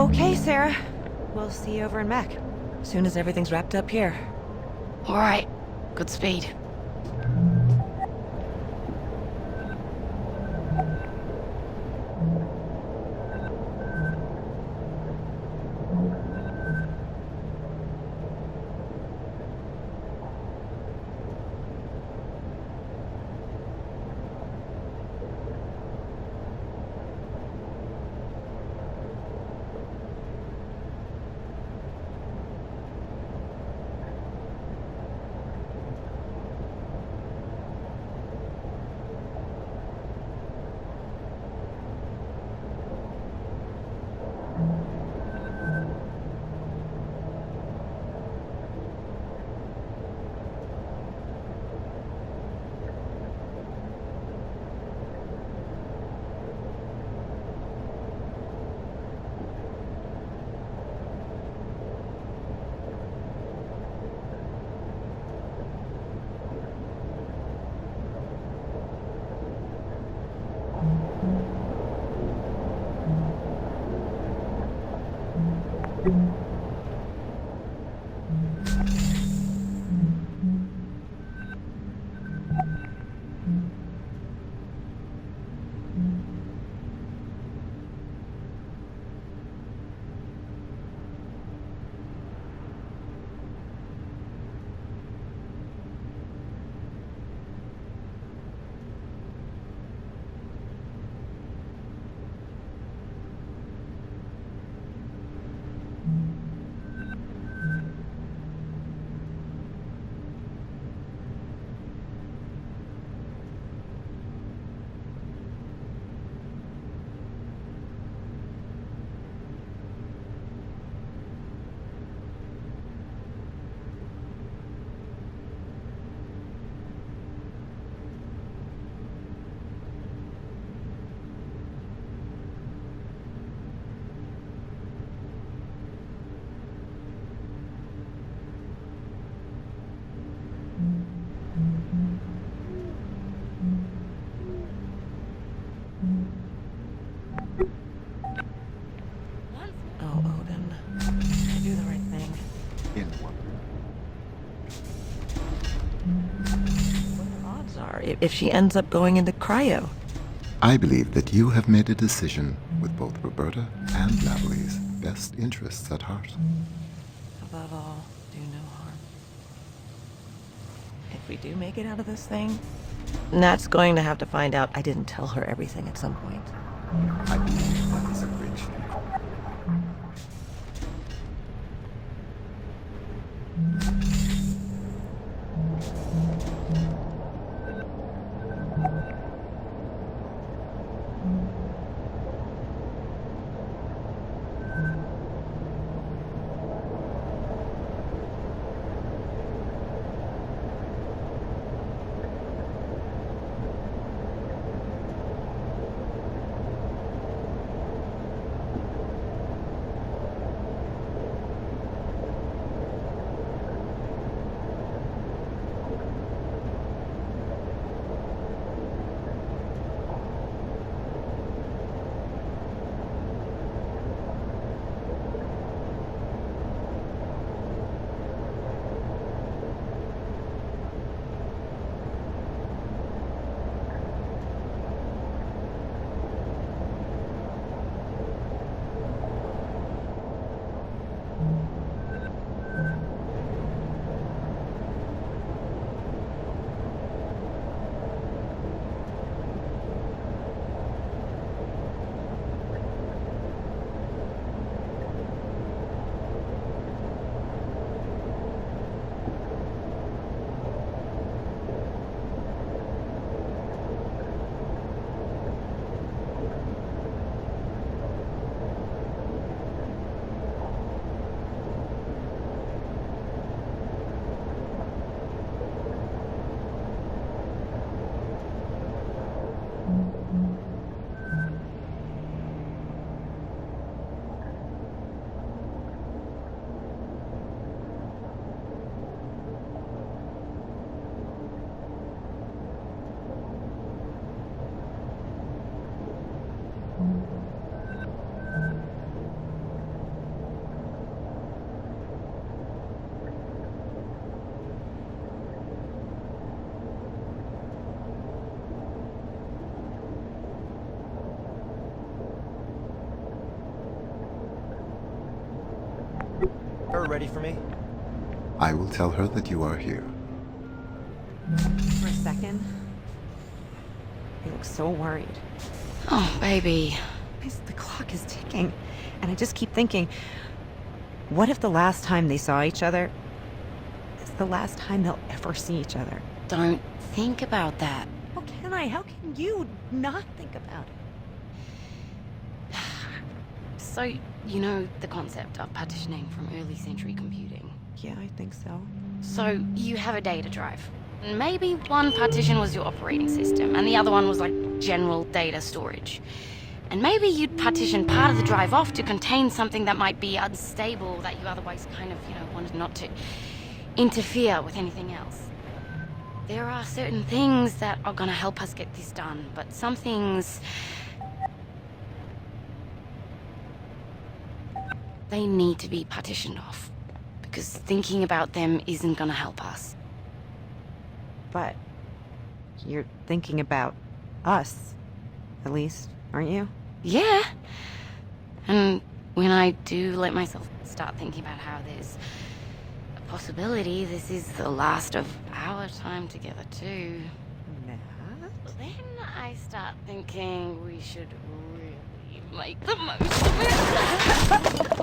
Okay, Sarah. We'll see you over in Mac. Soon as everything's wrapped up here. All right. Good speed. Oh, Odin. I do the right thing. In what? What the odds are if she ends up going into cryo? I believe that you have made a decision with both Roberta and Natalie's best interests at heart. Above all, do no harm. If we do make it out of this thing, Nat's going to have to find out I didn't tell her everything at some point. I believe that is a great shame. Her ready for me? I will tell her that you are here. For a second, you look so worried. Oh, baby. The clock is ticking, and I just keep thinking, what if the last time they saw each other is the last time they'll ever see each other? Don't think about that. How can I? How can you not think about it? So, you know the concept of partitioning from early century computing? Yeah, I think so. So, you have a data drive. Maybe one partition was your operating system, and the other one was like general data storage. And maybe you'd partition part of the drive off to contain something that might be unstable that you otherwise kind of, wanted not to interfere with anything else. There are certain things that are gonna help us get this done, but some things... they need to be partitioned off, because thinking about them isn't gonna help us. But you're thinking about us, at least, aren't you? Yeah. And when I do let myself start thinking about how there's a possibility this is the last of our time together too, then I start thinking we should really make the most of it.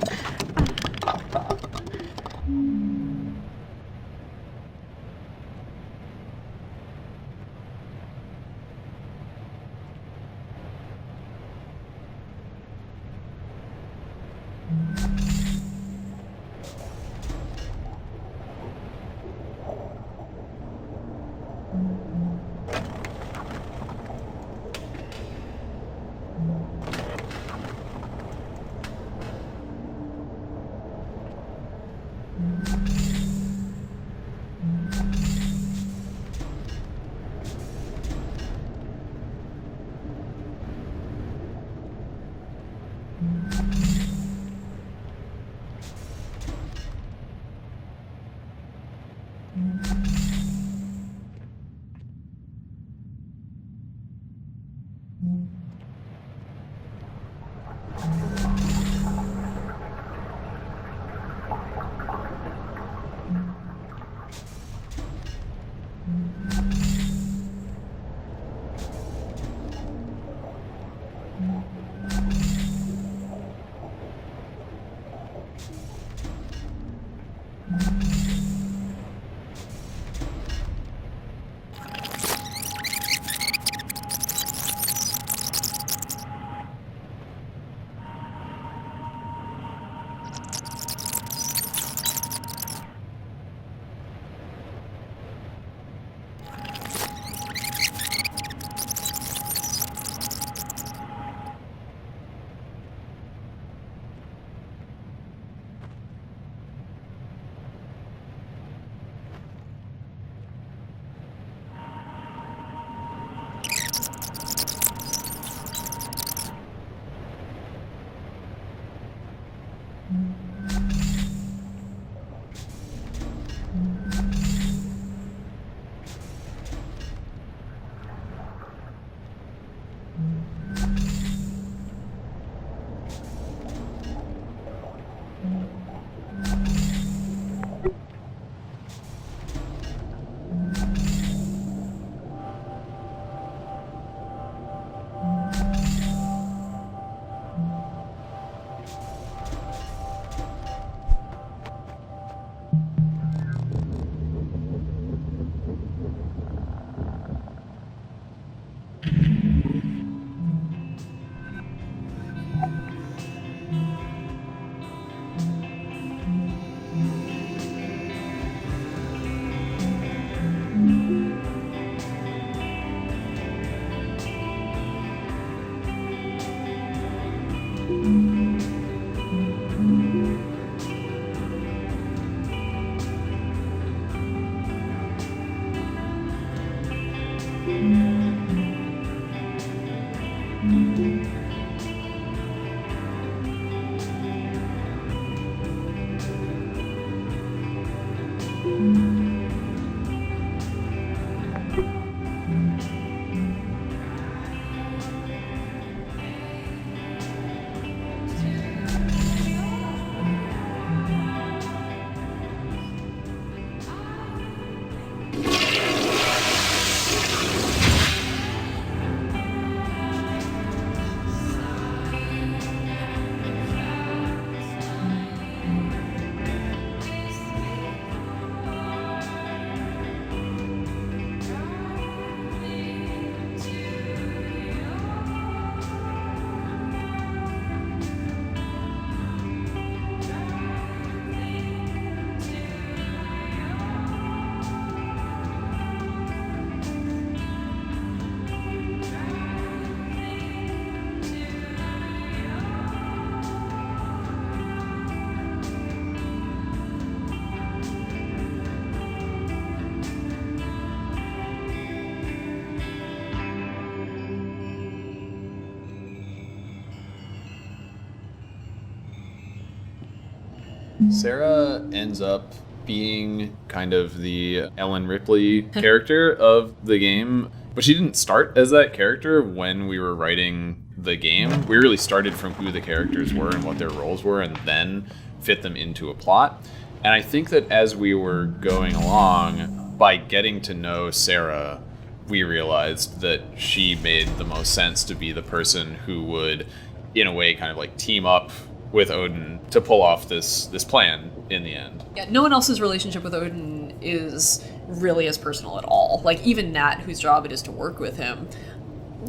Sarah ends up being kind of the Ellen Ripley character of the game, but she didn't start as that character when we were writing the game. We really started from who the characters were and what their roles were, and then fit them into a plot. And I think that as we were going along, by getting to know Sarah, we realized that she made the most sense to be the person who would, in a way, kind of like team up with Odin to pull off this plan in the end. Yeah, no one else's relationship with Odin is really as personal at all. Like, even Nat, whose job it is to work with him,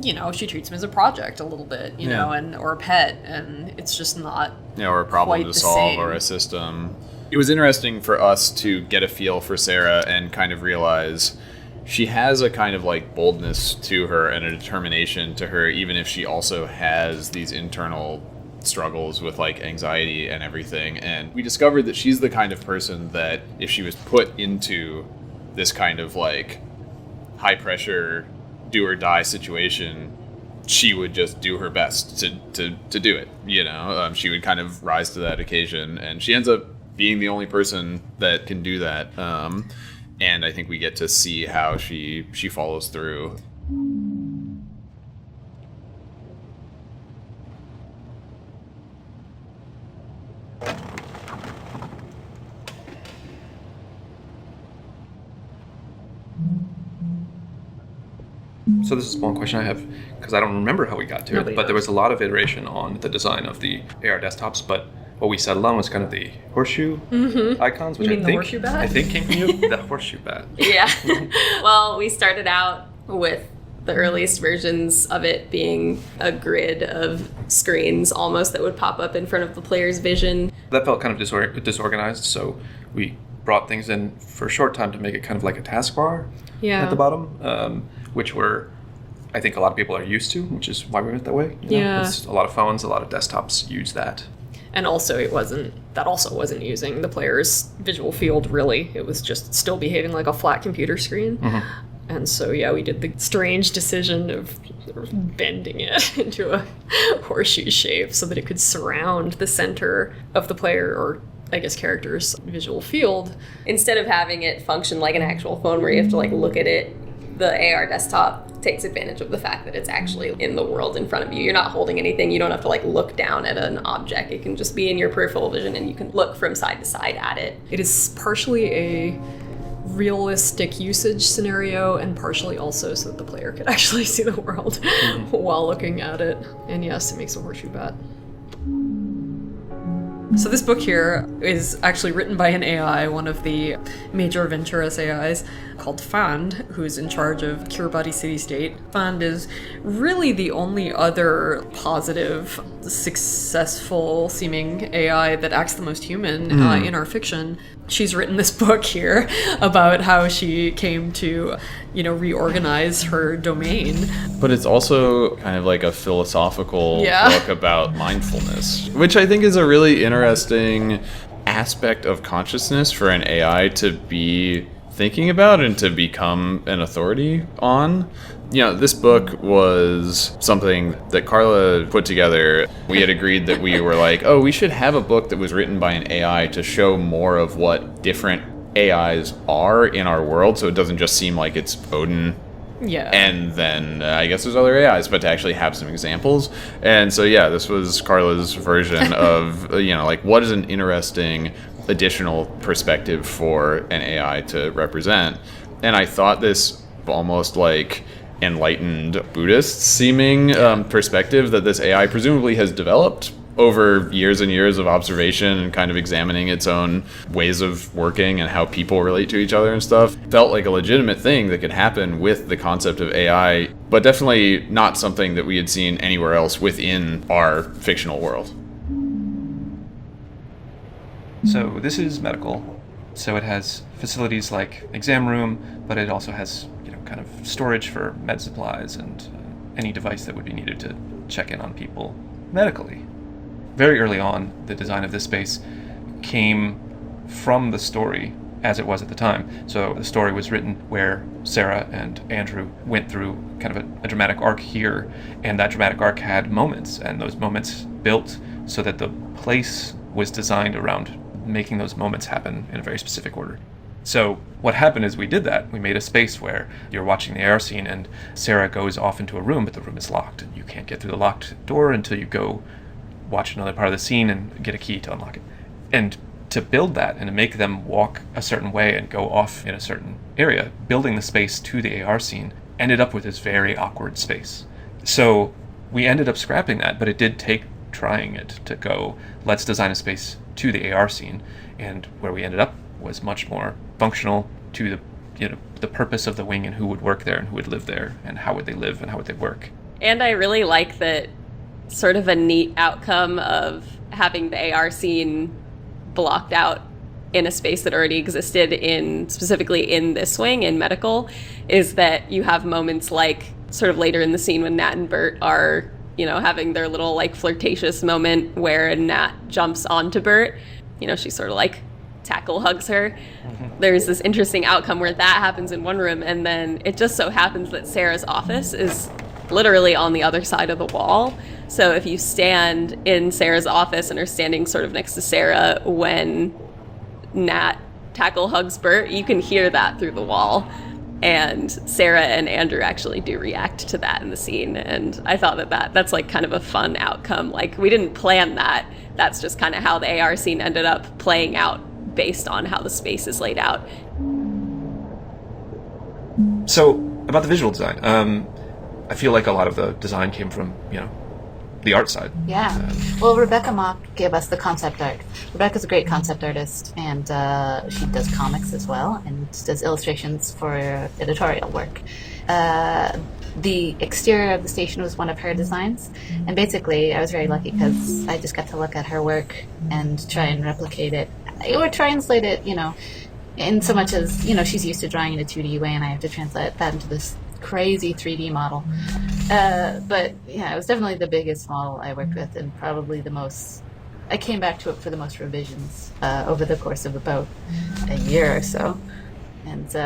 you know, she treats him as a project a little bit, you know, and or a pet, and it's just not or a problem quite to the solve same. or a system. It was interesting for us to get a feel for Sarah and kind of realize she has a kind of like boldness to her and a determination to her, even if she also has these internal struggles with like anxiety and everything. And we discovered that she's the kind of person that if she was put into this kind of like high pressure do or die situation, she would just do her best to do it, you know. She would kind of rise to that occasion, and she ends up being the only person that can do that. And I think we get to see how she follows through. So this is one question I have, because I don't remember how we got to it, but there was a lot of iteration on the design of the AR desktops, but what we settled on was kind of the horseshoe icons, which You mean I the think horseshoe bat? I think came from you. The horseshoe bat. Yeah. Well, we started out with the earliest versions of it being a grid of screens almost that would pop up in front of the player's vision. That felt kind of disorganized, so we brought things in for a short time to make it kind of like a taskbar at the bottom, which I think a lot of people are used to, which is why we went that way. You know? Yeah. It's a lot of phones, a lot of desktops use that. And also that also wasn't using the player's visual field, really. It was just still behaving like a flat computer screen. And so, yeah, we did the strange decision of bending it into a horseshoe shape so that it could surround the center of the player, or I guess character's visual field. Instead of having it function like an actual phone where you have to like look at it, the AR desktop takes advantage of the fact that it's actually in the world in front of you. You're not holding anything. You don't have to like look down at an object. It can just be in your peripheral vision and you can look from side to side at it. It is partially a realistic usage scenario and partially also so that the player could actually see the world while looking at it. And yes, it makes a horseshoe bat. So this book here is actually written by an AI, one of the major Venturas AIs, called Fand, who's in charge of Kiribati City-State. Fand is really the only other positive, successful-seeming AI that acts the most human in our fiction. She's written this book here about how she came to, reorganize her domain. But it's also kind of like a philosophical book about mindfulness, which I think is a really interesting aspect of consciousness for an AI to be thinking about and to become an authority on. This book was something that Carla put together. We had agreed that we were like, we should have a book that was written by an AI to show more of what different AIs are in our world, so it doesn't just seem like it's Odin. Yeah. And then I guess there's other AIs, but to actually have some examples. And so, this was Carla's version of, what is an interesting additional perspective for an AI to represent. And I thought this almost like enlightened Buddhist seeming perspective that this AI presumably has developed over years and years of observation and kind of examining its own ways of working and how people relate to each other and stuff, felt like a legitimate thing that could happen with the concept of AI, but definitely not something that we had seen anywhere else within our fictional world. So this is medical. So it has facilities like exam room, but it also has, kind of storage for med supplies and any device that would be needed to check in on people medically. Very early on, the design of this space came from the story as it was at the time. So the story was written where Sarah and Andrew went through kind of a dramatic arc here, and that dramatic arc had moments, and those moments built so that the place was designed around making those moments happen in a very specific order. So what happened is we did that. We made a space where you're watching the AR scene and Sarah goes off into a room, but the room is locked. And you can't get through the locked door until you go watch another part of the scene and get a key to unlock it. And to build that and to make them walk a certain way and go off in a certain area, building the space to the AR scene ended up with this very awkward space. So we ended up scrapping that, but it did take trying it to go, let's design a space to the AR scene. And where we ended up was much more functional to the purpose of the wing and who would work there and who would live there and how would they live and how would they work. And I really like that sort of a neat outcome of having the AR scene blocked out in a space that already existed specifically in this wing in medical, is that you have moments like sort of later in the scene when Nat and Bert are, having their little like flirtatious moment where Nat jumps onto Bert. She sort of like tackle hugs her. There's this interesting outcome where that happens in one room, and then it just so happens that Sarah's office is literally on the other side of the wall. So if you stand in Sarah's office and are standing sort of next to Sarah when Nat tackle hugs Bert, you can hear that through the wall. And Sarah and Andrew actually do react to that in the scene. And I thought that's like kind of a fun outcome. Like, we didn't plan that. That's just kind of how the AR scene ended up playing out based on how the space is laid out. So, about the visual design, I feel like a lot of the design came from, the art side. Yeah. Well, Rebecca Mock gave us the concept art. Rebecca's a great concept artist, and she does comics as well, and does illustrations for editorial work. The exterior of the station was one of her designs, and basically I was very lucky because I just got to look at her work and try and replicate it, or translate it, in so much as, she's used to drawing in a 2D way, and I have to translate that into this crazy 3D model. But yeah, it was definitely the biggest model I worked with, and probably the most. I came back to it for the most revisions over the course of about a year or so. And it's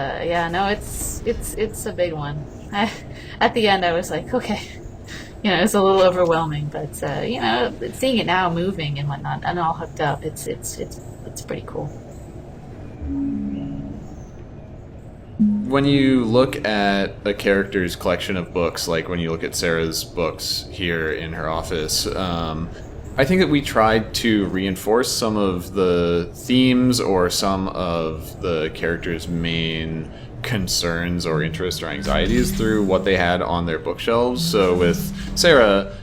a big one. At the end, I was like, okay, it's a little overwhelming, but seeing it now moving and whatnot and all hooked up, it's pretty cool. When you look at a character's collection of books, like when you look at Sarah's books here in her office, I think that we tried to reinforce some of the themes or some of the characters' main concerns or interests or anxieties through what they had on their bookshelves. So with Sarah,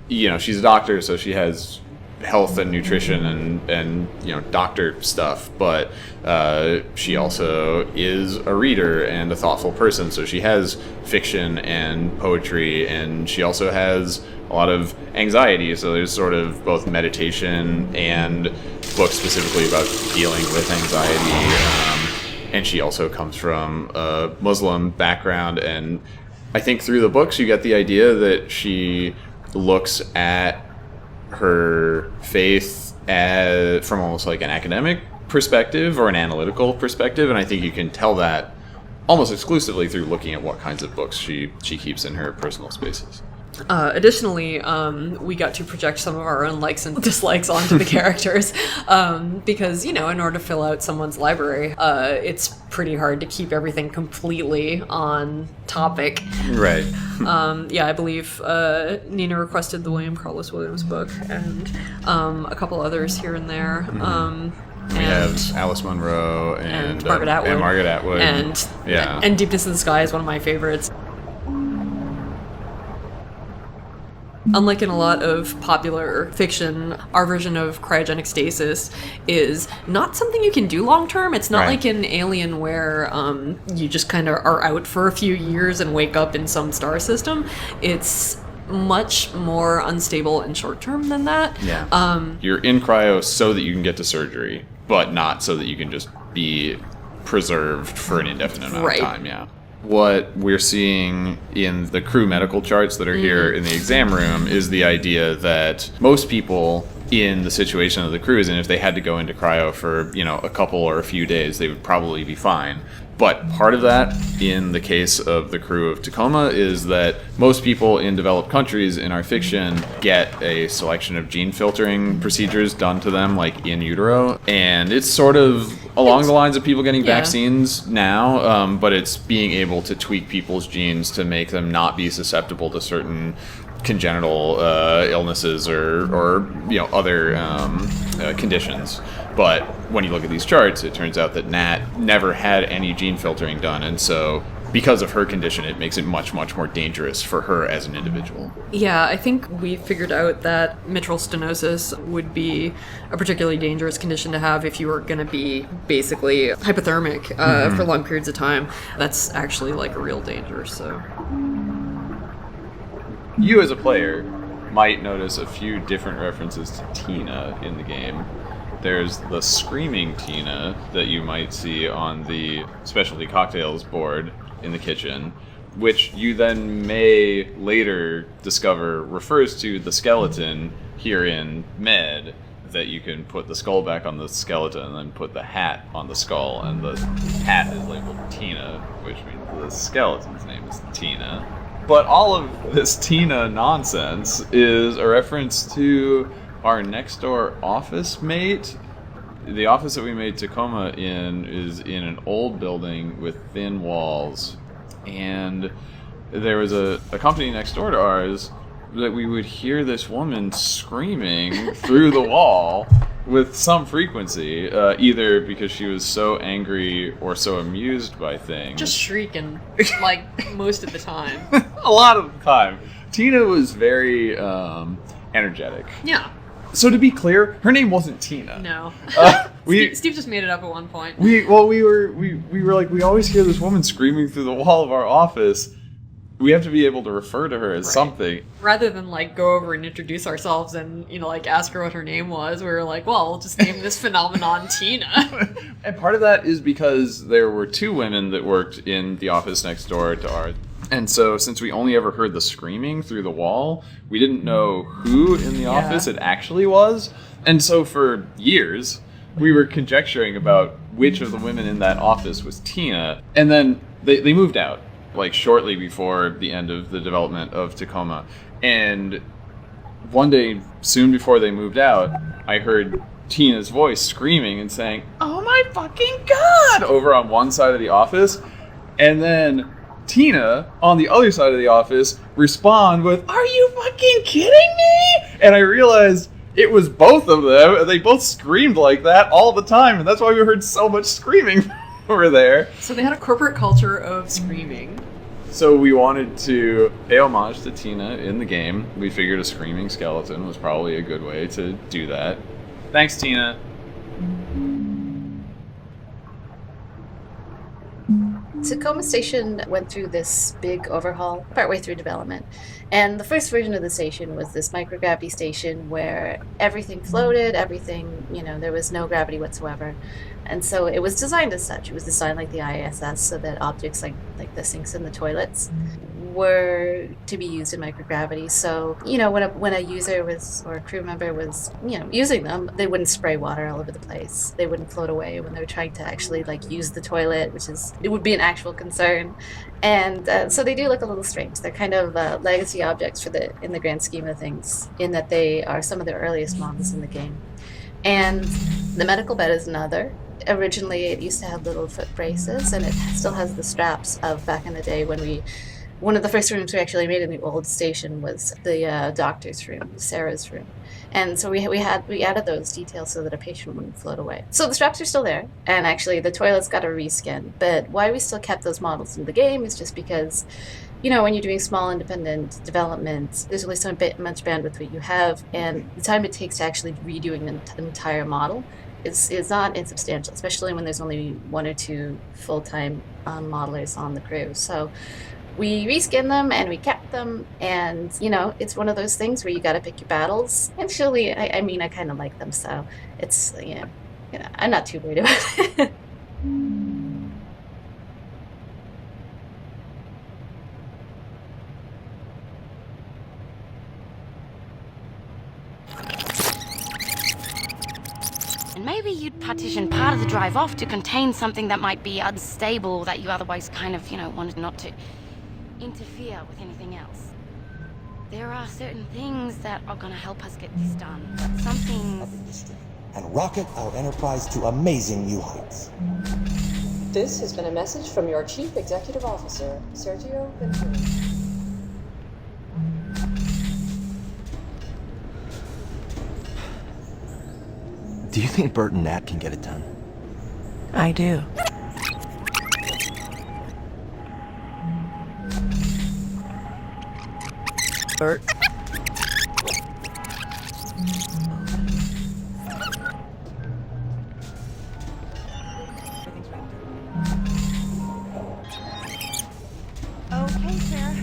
she's a doctor, so she has health and nutrition and doctor stuff, but she also is a reader and a thoughtful person, so she has fiction and poetry, and she also has a lot of anxiety, so there's sort of both meditation and books specifically about dealing with anxiety, and she also comes from a Muslim background, and I think through the books you get the idea that she looks at her faith from almost like an academic perspective or an analytical perspective, and I think you can tell that almost exclusively through looking at what kinds of books she keeps in her personal spaces. Additionally, we got to project some of our own likes and dislikes onto the characters, because, in order to fill out someone's library, it's pretty hard to keep everything completely on topic. Right. I believe Nina requested the William Carlos Williams book, and a couple others here and there. We have Alice Munro and Margaret Atwood. And Margaret Atwood. And Deepness in the Sky is one of my favorites. Unlike in a lot of popular fiction, our version of cryogenic stasis is not something you can do long term. It's not like in Alien where you just kind of are out for a few years and wake up in some star system. It's much more unstable and short term than that. Yeah. You're in cryo so that you can get to surgery, but not so that you can just be preserved for an indefinite amount of time. Yeah. What we're seeing in the crew medical charts that are here in the exam room is the idea that most people in the situation of the crew is in. If they had to go into cryo for, a couple or a few days, they would probably be fine. But part of that, in the case of the crew of Tacoma, is that most people in developed countries in our fiction get a selection of gene filtering procedures done to them, like in utero. And it's sort of along the lines of people getting vaccines now, but it's being able to tweak people's genes to make them not be susceptible to certain congenital illnesses or other conditions. But when you look at these charts, it turns out that Nat never had any gene filtering done, and so because of her condition, it makes it much, much more dangerous for her as an individual. Yeah, I think we figured out that mitral stenosis would be a particularly dangerous condition to have if you were going to be basically hypothermic for long periods of time. That's actually like a real danger, so... You as a player might notice a few different references to Tina in the game. There's the screaming Tina that you might see on the specialty cocktails board in the kitchen, which you then may later discover refers to the skeleton here in Med, that you can put the skull back on the skeleton and then put the hat on the skull, and the hat is labeled Tina, which means the skeleton's name is Tina. But all of this Tina nonsense is a reference to our next door office mate. The office that we made Tacoma in is in an old building with thin walls. And there was a company next door to ours that we would hear this woman screaming through the wall with some frequency, either because she was so angry or so amused by things. Just shrieking, like, most of the time. A lot of the time. Tina was very energetic. Yeah. So to be clear, her name wasn't Tina. No. Steve just made it up at one point. We were like, we always hear this woman screaming through the wall of our office. We have to be able to refer to her as something. Rather than, like, go over and introduce ourselves and, like, ask her what her name was, we were like, well, we'll just name this phenomenon Tina. And part of that is because there were two women that worked in the office next door to ours. And so, since we only ever heard the screaming through the wall, we didn't know who in the office it actually was. And so, for years, we were conjecturing about which of the women in that office was Tina. And then they moved out, like, shortly before the end of the development of Tacoma. And one day, soon before they moved out, I heard Tina's voice screaming and saying, "Oh my fucking god!" over on one side of the office. And then Tina, on the other side of the office, respond with, "Are you fucking kidding me?" And I realized it was both of them, and they both screamed like that all the time, and that's why we heard so much screaming over there. So they had a corporate culture of screaming. So we wanted to pay homage to Tina in the game. We figured a screaming skeleton was probably a good way to do that. Thanks, Tina. Tacoma Station went through this big overhaul partway through development. And the first version of the station was this microgravity station where everything floated, there was no gravity whatsoever. And so it was designed as such. It was designed like the ISS so that objects like the sinks in the toilets were to be used in microgravity. So, when a user or a crew member was, using them, they wouldn't spray water all over the place. They wouldn't float away when they were trying to actually use the toilet, it would be an actual concern. And so they do look a little strange. They're kind of legacy objects in the grand scheme of things, in that they are some of the earliest models in the game. And the medical bed is another. Originally, it used to have little foot braces, and it still has the straps of back in the day when one of the first rooms we actually made in the old station was the doctor's room, Sarah's room. And so we added those details so that a patient wouldn't float away. So the straps are still there, and actually the toilet's got a reskin. But why we still kept those models in the game is just because, when you're doing small independent development, there's only so much bandwidth that you have, and the time it takes to actually redoing the entire model is not insubstantial, especially when there's only one or two full-time modelers on the crew. So we reskinned them and we kept them, and it's one of those things where you got to pick your battles. And surely, I kind of like them, so it's I'm not too worried about it. partition part of the drive off to contain something that might be unstable that you otherwise kind of, wanted not to interfere with anything else. There are certain things that are gonna help us get this done, but some things... And rocket our enterprise to amazing new heights. This has been a message from your Chief Executive Officer, Sergio Ventura. Do you think Bert and Nat can get it done? I do. Bert. Okay, Sarah.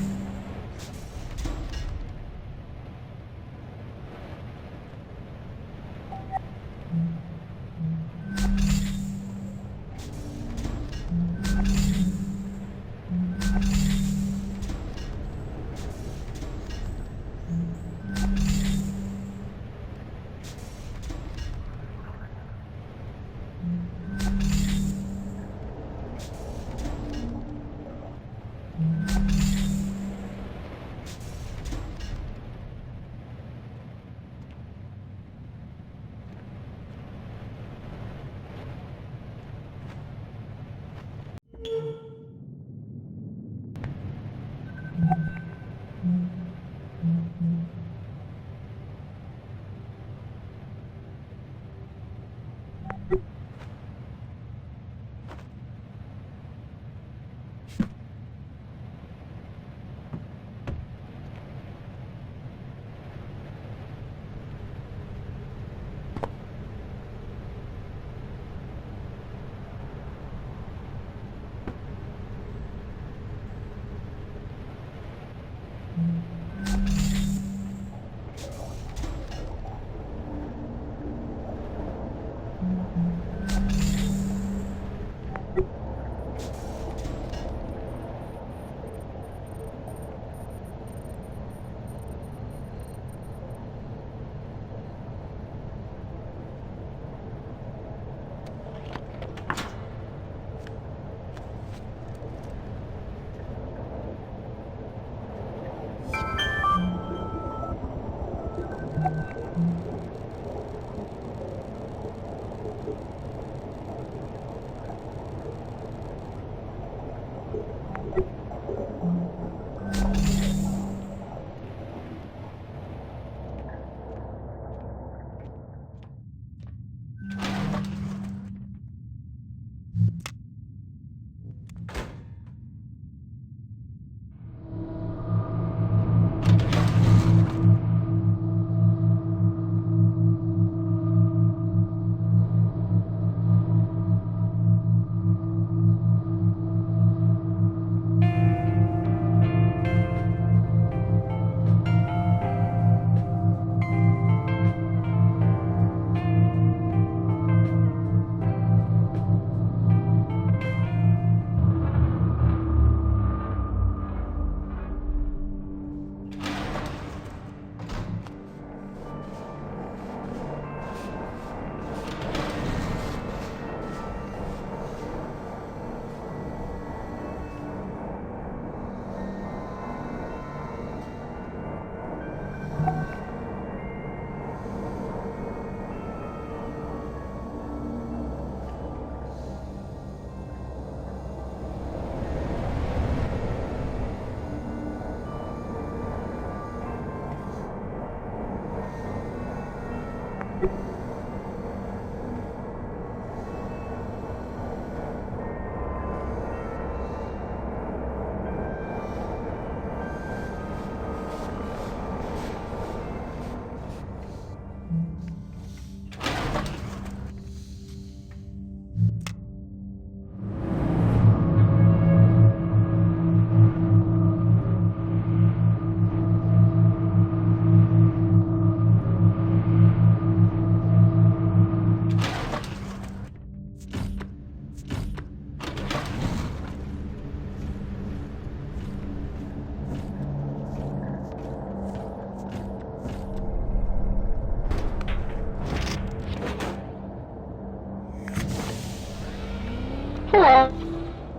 Hello.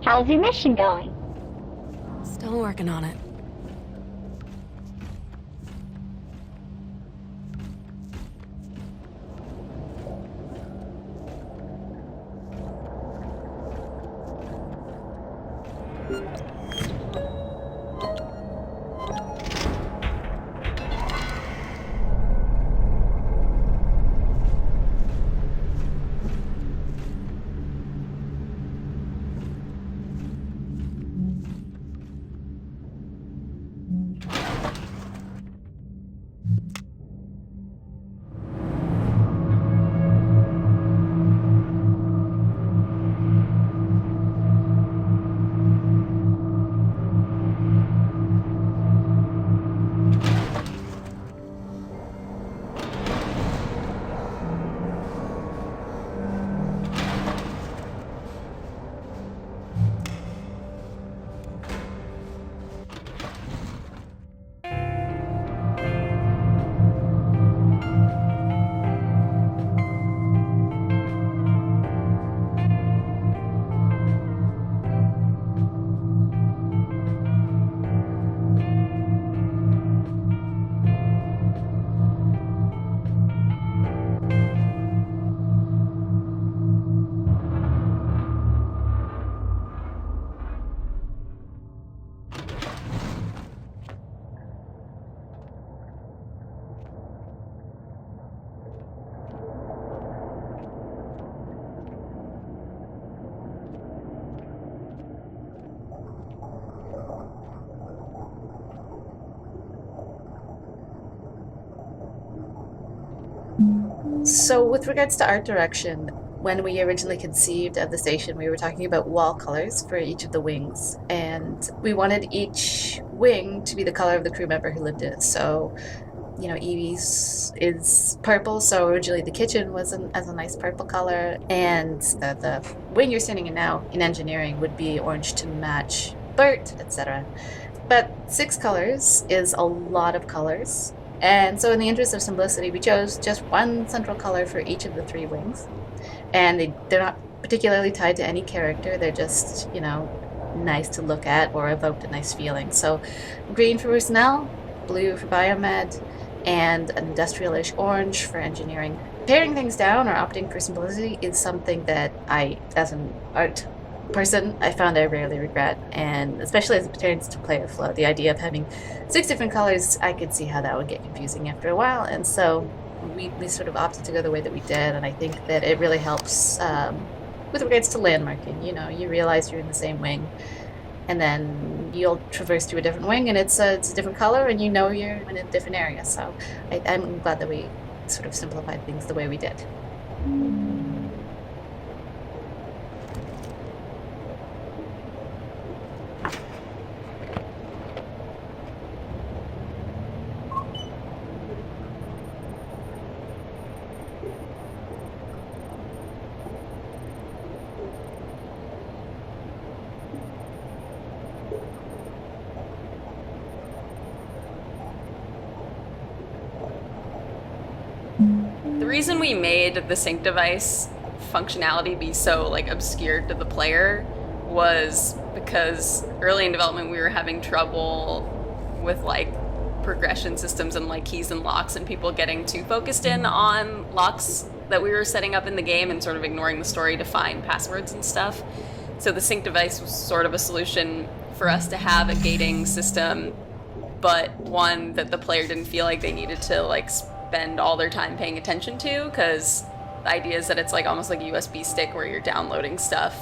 How's your mission going? Still working on it. So, with regards to art direction, when we originally conceived of the station, we were talking about wall colors for each of the wings, and we wanted each wing to be the color of the crew member who lived in it. So, Evie's is purple, so originally the kitchen was as a nice purple color, and the wing you're standing in now in engineering would be orange to match Bert, etc. But 6 colors is a lot of colors. And so in the interest of simplicity, we chose just one central color for each of the 3 wings. And they're not particularly tied to any character. They're just, nice to look at or evoked a nice feeling. So green for personnel, blue for biomed, and an industrial-ish orange for engineering. Paring things down or opting for simplicity is something that I, as an art person, I found I rarely regret, and especially as it pertains to player flow. The idea of having 6 different colors, I could see how that would get confusing after a while, and so we sort of opted to go the way that we did, and I think that it really helps with regards to landmarking. You realize you're in the same wing, and then you'll traverse to a different wing, and it's a different color, and you're in a different area. So I'm glad that we sort of simplified things the way we did. The reason we made the sync device functionality be so obscured to the player was because early in development we were having trouble with progression systems and keys and locks, and people getting too focused in on locks that we were setting up in the game and sort of ignoring the story to find passwords and stuff. So the sync device was sort of a solution for us to have a gating system, but one that the player didn't feel like they needed to spend all their time paying attention to, because the idea is that it's almost like a USB stick where you're downloading stuff,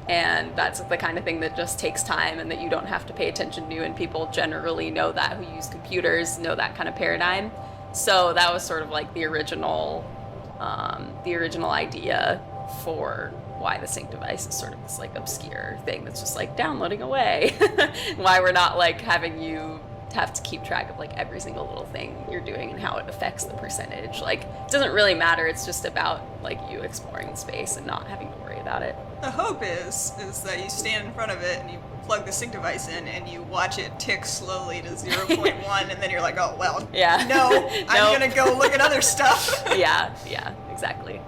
and that's the kind of thing that just takes time and that you don't have to pay attention to, and people generally know that who use computers know that kind of paradigm. So that was sort of the original idea for why the sync device is sort of this obscure thing that's just downloading away. Why we're not having you have to keep track of every single little thing you're doing and how it affects the percentage. It doesn't really matter. It's just about you exploring the space and not having to worry about it. The hope is that you stand in front of it and you plug the sync device in and you watch it tick slowly to 0.1 and then you're like, oh well, yeah, no, I'm gonna go look at other stuff. yeah, exactly.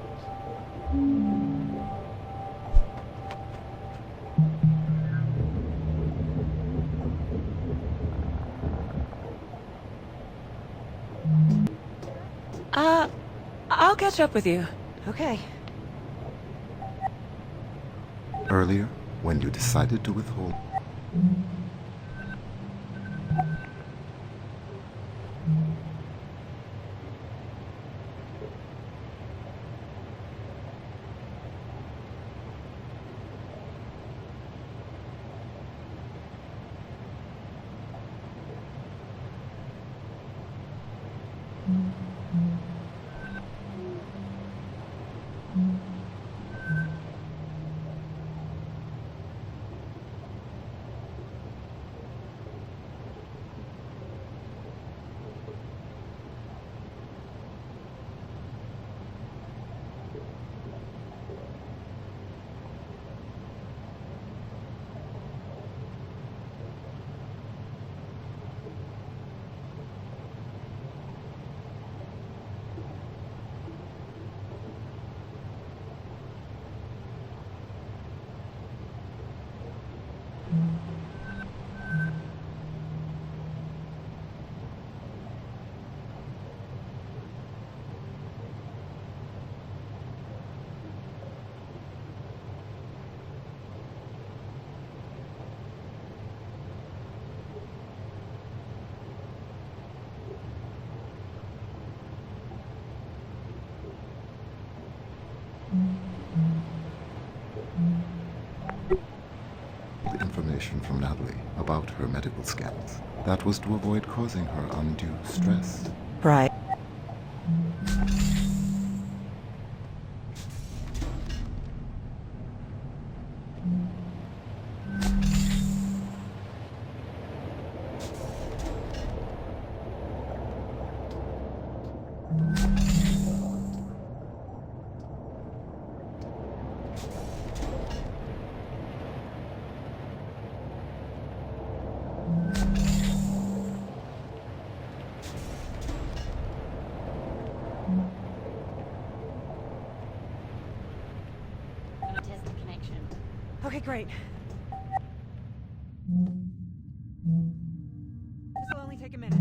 catch up with you. Okay. Earlier, when you decided to withhold. Information from Natalie about her medical scans. That was to avoid causing her undue stress. Right. Test the connection. Okay, great. This will only take a minute.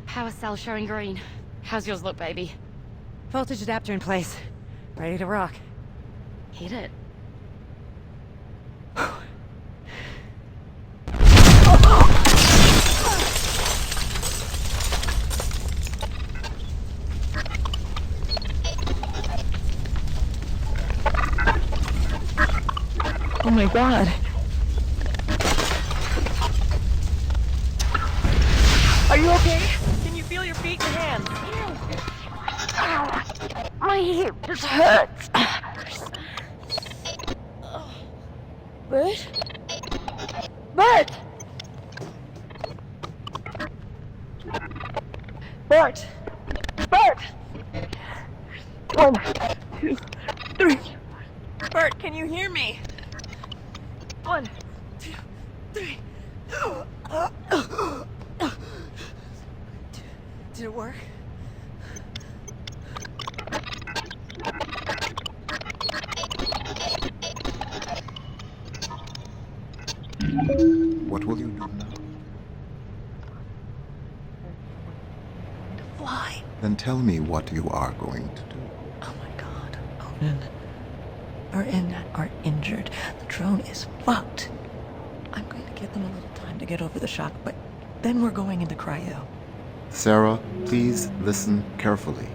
Power cell showing green. How's yours look, baby? Voltage adapter in place. Ready to rock. Hit it. Oh my god. Are you okay? Can you feel your feet and hands? My hip just hurts. Bert? Bert! Bert! Bert! 1, 2, 3. Bert, can you hear me? 1, 2, 3. Did it work? What will you do now? Why? Then tell me what you are going to do. Oh my god, Odin. Erin are injured. The drone is fucked. I'm going to give them a little time to get over the shock, but then we're going into cryo. Sarah, please listen carefully.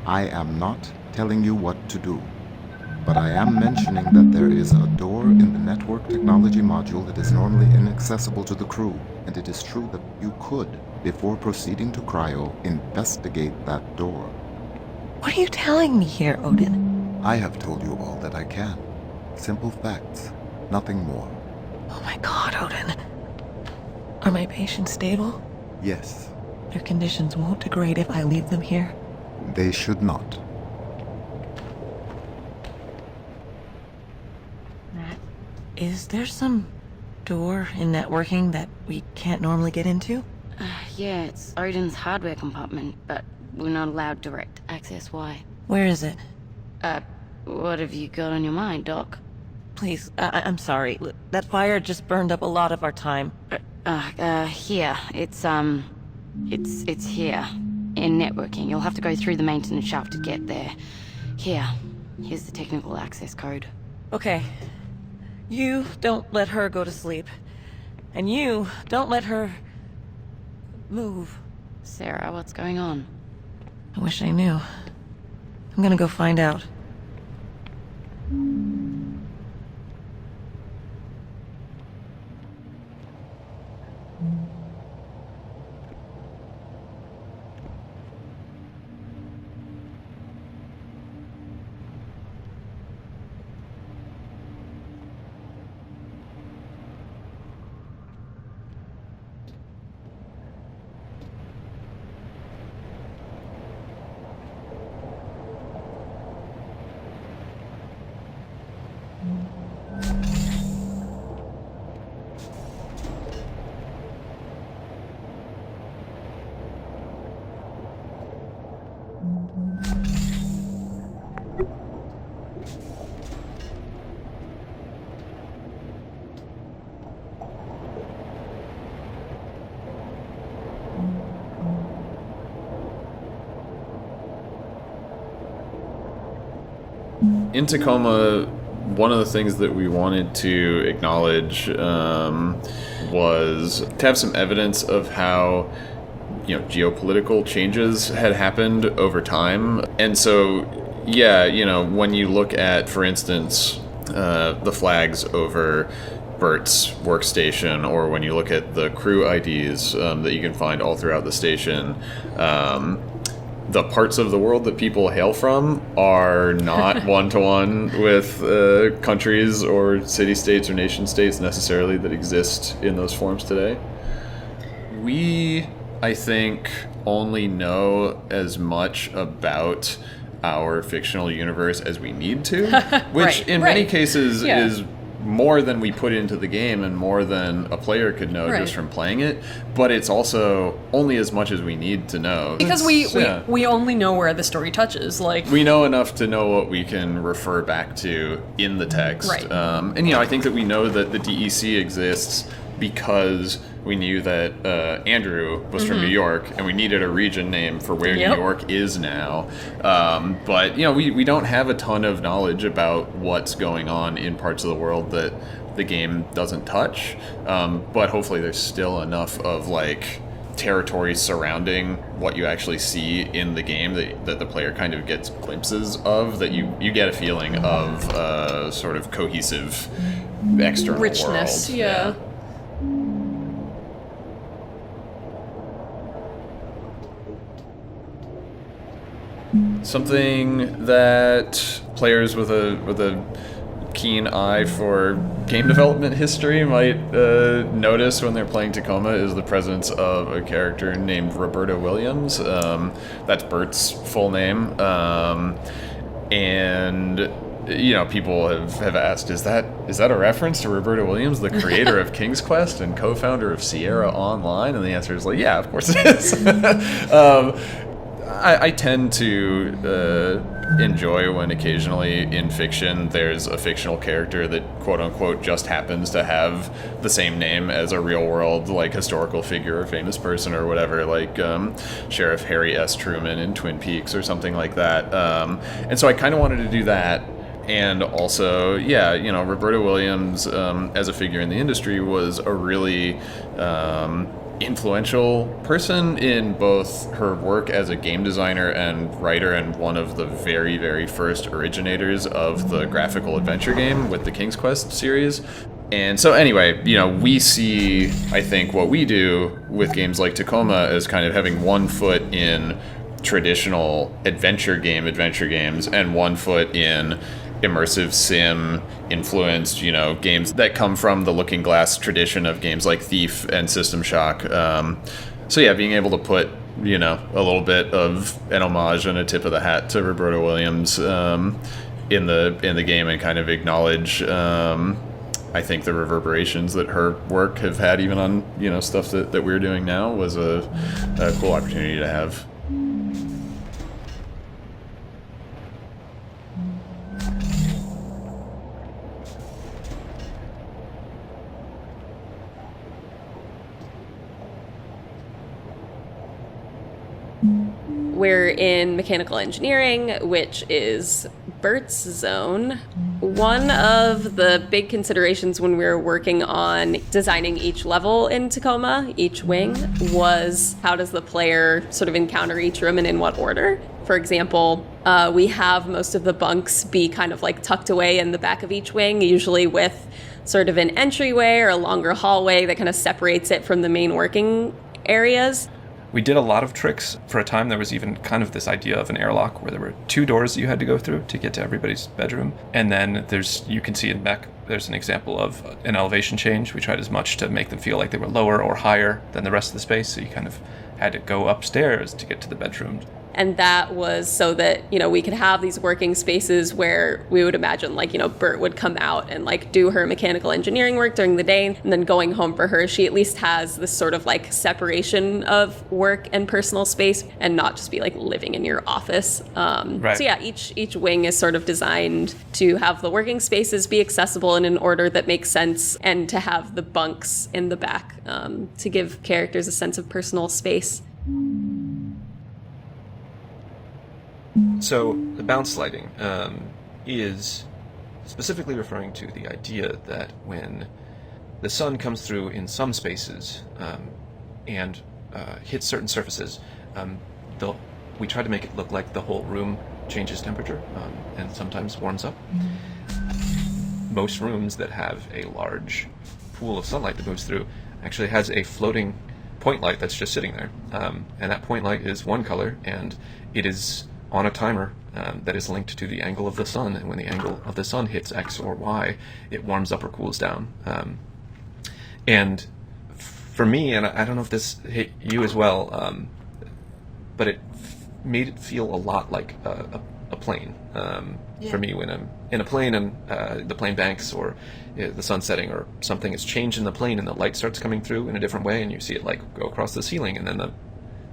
I am not telling you what to do, but I am mentioning that there is a door in the network technology module that is normally inaccessible to the crew, and it is true that you could, before proceeding to cryo, investigate that door. What are you telling me here, Odin? I have told you all that I can. Simple facts, nothing more. Oh my god, Odin. Are my patients stable? Yes, Their conditions won't degrade if I leave them here. they should not. Is there some door in networking that we can't normally get into? Yeah, it's Odin's hardware compartment, but we're not allowed direct access. Why? Where is it? What have you got on your mind, Doc? Please, I'm sorry. Look, that fire just burned up a lot of our time. Here. It's here. In networking. You'll have to go through the maintenance shaft to get there. Here's the technical access code. Okay. You don't let her go to sleep. And you don't let her move. Sarah, what's going on? I wish I knew. I'm gonna go find out. In Tacoma, one of the things that we wanted to acknowledge was to have some evidence of how geopolitical changes had happened over time. And so, when you look at, for instance, the flags over Bert's workstation, or when you look at the crew IDs that you can find all throughout the station, the parts of the world that people hail from are not one-to-one with countries or city-states or nation-states necessarily that exist in those forms today. We, I think, only know as much about our fictional universe as we need to, which in many cases is more than we put into the game and more than a player could know just from playing it, but it's also only as much as we need to know. Because we only know where the story touches. We know enough to know what we can refer back to in the text. Right. And I think that we know that the DEC exists because we knew that Andrew was from New York, and we needed a region name for where New York is now. But we don't have a ton of knowledge about what's going on in parts of the world that the game doesn't touch. But hopefully there's still enough of territory surrounding what you actually see in the game that the player kind of gets glimpses of, that you get a feeling of sort of cohesive external richness. world. Yeah. Something that players with a keen eye for game development history might notice when they're playing Tacoma is the presence of a character named Roberta Williams. That's Bert's full name. And people have asked, is that a reference to Roberta Williams, the creator of King's Quest and co-founder of Sierra Online? And the answer is yeah, of course it is. I tend to enjoy when occasionally in fiction there's a fictional character that quote-unquote just happens to have the same name as a real-world, like, historical figure or famous person or whatever, like Sheriff Harry S. Truman in Twin Peaks or something like that. And so I kind of wanted to do that. And also, yeah, you know, Roberta Williams, as a figure in the industry, was a really influential person in both her work as a game designer and writer, and one of the very, very first originators of the graphical adventure game with the King's Quest series. And so anyway, you know, we see, I think, what we do with games like Tacoma as kind of having one foot in traditional adventure games and one foot in immersive sim influenced, you know, games that come from the Looking Glass tradition of games like Thief and System Shock. So yeah, being able to put, you know, a little bit of an homage and a tip of the hat to Roberta Williams in the game, and kind of acknowledge I think the reverberations that her work have had even on, you know, stuff that we're doing now, was a cool opportunity to have. We're in mechanical engineering, which is Bert's zone. One of the big considerations when we were working on designing each level in Tacoma, each wing, was how does the player sort of encounter each room and in what order? For example, we have most of the bunks be kind of like tucked away in the back of each wing, usually with sort of an entryway or a longer hallway that kind of separates it from the main working areas. We did a lot of tricks. For a time, there was even kind of this idea of an airlock where there were 2 doors that you had to go through to get to everybody's bedroom. And then you can see in Mech, there's an example of an elevation change. We tried as much to make them feel like they were lower or higher than the rest of the space, so you kind of had to go upstairs to get to the bedroom. And that was so that, you know, we could have these working spaces where we would imagine, like, you know, Bert would come out and, like, do her mechanical engineering work during the day, and then going home for her, she at least has this sort of, like, separation of work and personal space, and not just be, like, living in your office. Right. So, yeah, each wing is sort of designed to have the working spaces be accessible in an order that makes sense, and to have the bunks in the back to give characters a sense of personal space. So the bounce lighting is specifically referring to the idea that when the sun comes through in some spaces and hits certain surfaces, we try to make it look like the whole room changes temperature and sometimes warms up. Most rooms that have a large pool of sunlight that moves through actually has a floating point light that's just sitting there. And that point light is one color, and it is on a timer that is linked to the angle of the sun, and when the angle of the sun hits X or Y, it warms up or cools down. And for me, and I don't know if this hit you as well, but it made it feel a lot like a plane. For me, when I'm in a plane and the plane banks, or the sun setting or something has changed in the plane, and the light starts coming through in a different way, and you see it like go across the ceiling, and then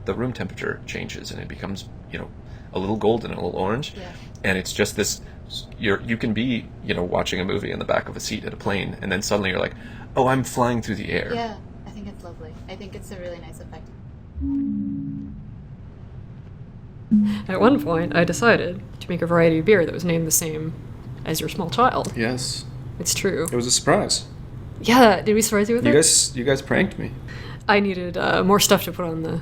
the room temperature changes, and it becomes, you know, a little golden and a little orange. Yeah. And it's just this, you can be, you know, watching a movie in the back of a seat at a plane, and then suddenly you're like, oh, I'm flying through the air. Yeah, I think it's lovely. I think it's a really nice effect. At one point, I decided to make a variety of beer that was named the same as your small child. Yes. It's true. It was a surprise. Yeah, did we surprise you with it? You guys pranked me. I needed more stuff to put on the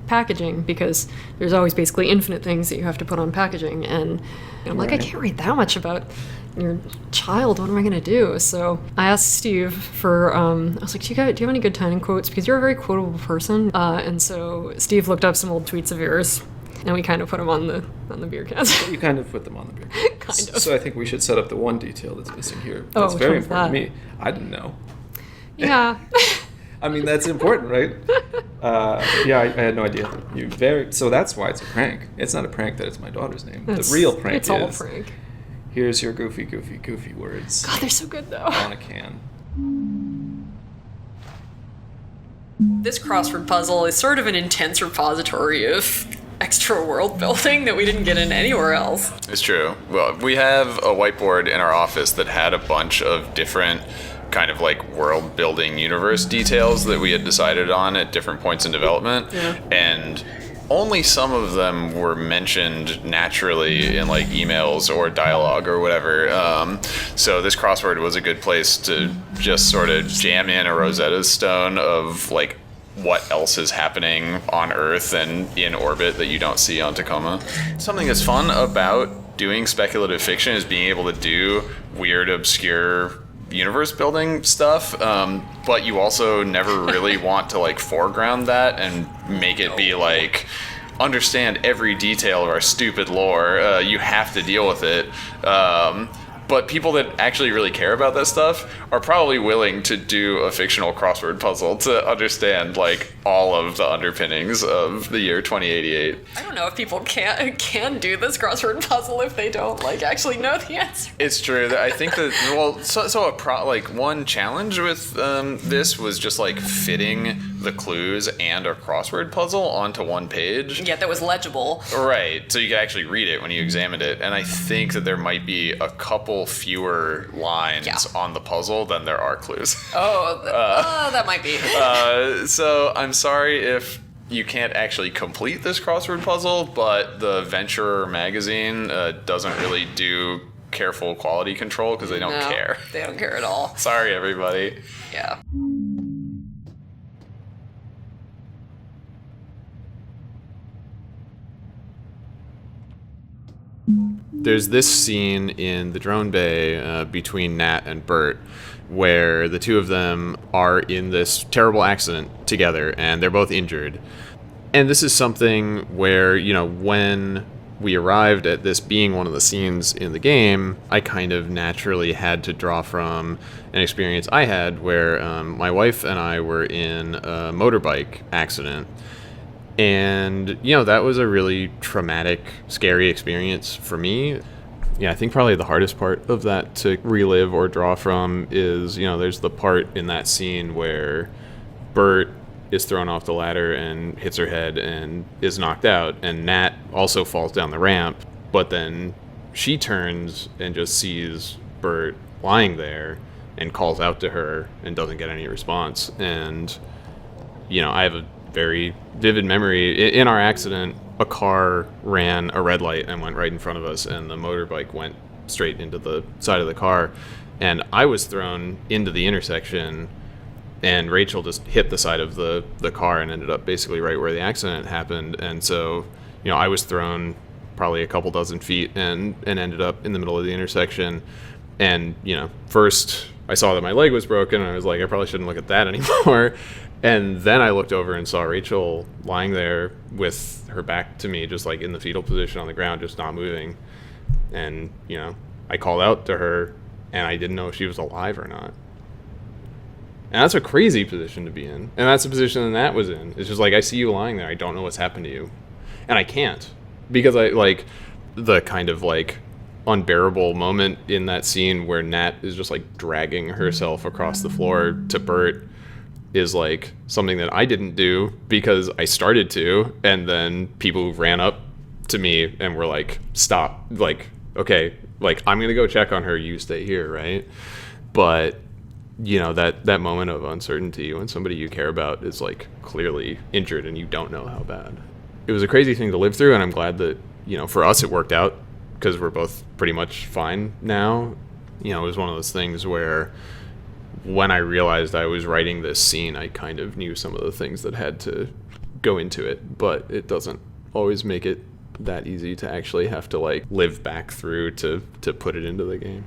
packaging, because there's always basically infinite things that you have to put on packaging, and I'm like, I can't read that much about your child. What am I going to do? So I asked Steve for, I was like, do you have any good timing quotes? Because you're a very quotable person. And so Steve looked up some old tweets of yours, and we kind of put them on the beer cans. You kind of put them on the beer cans. Kind of. So I think we should set up the one detail that's missing here. Oh, That's very which one's important to that? me. I didn't know. Yeah. I mean, that's important, right? Yeah, I had no idea. So that's why it's a prank. It's not a prank that it's my daughter's name. The real prank it's all a prank. Here's your goofy words. God, they're so good, though. On a can. This crossword puzzle is sort of an intense repository of extra world building that we didn't get in anywhere else. It's true. Well, we have a whiteboard in our office that had a bunch of different kind of like world building universe details that we had decided on at different points in development. Yeah. And only some of them were mentioned naturally in like emails or dialogue or whatever. So this crossword was a good place to just sort of jam in a Rosetta Stone of like what else is happening on Earth and in orbit that you don't see on Tacoma. Something that's fun about doing speculative fiction is being able to do weird, obscure universe building stuff, but you also never really want to like foreground that and make it be like understand every detail of our stupid lore. You have to deal with it. But people that actually really care about that stuff are probably willing to do a fictional crossword puzzle to understand like all of the underpinnings of the year 2088. I don't know if people can do this crossword puzzle if they don't like actually know the answer. It's true. I think that like one challenge with this was just like fitting the clues and a crossword puzzle onto one page. Yeah, that was legible. Right, so you could actually read it when you examined it. And I think that there might be a couple fewer lines on the puzzle than there are clues. That might be. So I'm sorry if you can't actually complete this crossword puzzle, but the Venturer magazine doesn't really do careful quality control because they don't care. They don't care at all. Sorry, everybody. Yeah. There's this scene in the drone bay between Nat and Bert where the two of them are in this terrible accident together and they're both injured. And this is something where, you know, when we arrived at this being one of the scenes in the game, I kind of naturally had to draw from an experience I had where my wife and I were in a motorbike accident. And, you know, that was a really traumatic, scary experience for me. Yeah, I think probably the hardest part of that to relive or draw from is, you know, there's the part in that scene where Bert is thrown off the ladder and hits her head and is knocked out, and Nat also falls down the ramp, but then she turns and just sees Bert lying there and calls out to her and doesn't get any response. And, you know, I have a very vivid memory. In our accident, a car ran a red light and went right in front of us, and the motorbike went straight into the side of the car, and I was thrown into the intersection, and Rachel just hit the side of the car and ended up basically right where the accident happened. And so, you know, I was thrown probably a couple dozen feet and ended up in the middle of the intersection. And, you know, first I saw that my leg was broken and I was like, I probably shouldn't look at that anymore. And then I looked over and saw Rachel lying there with her back to me, just like in the fetal position on the ground, just not moving. And, you know, I called out to her and I didn't know if she was alive or not. And that's a crazy position to be in. And that's the position that Nat was in. It's just like, I see you lying there. I don't know what's happened to you. And I can't. Because I, like, the kind of, like, unbearable moment in that scene where Nat is just, like, dragging herself across the floor to Bert is, like, something that I didn't do because I started to. And then people ran up to me and were like, stop. Like, okay, like, I'm going to go check on her. You stay here, right? But, you know, that moment of uncertainty when somebody you care about is, like, clearly injured and you don't know how bad. It was a crazy thing to live through, and I'm glad that, you know, for us it worked out because we're both pretty much fine now. You know, it was one of those things where when I realized I was writing this scene, I kind of knew some of the things that had to go into it, but it doesn't always make it that easy to actually have to, like, live back through to put it into the game.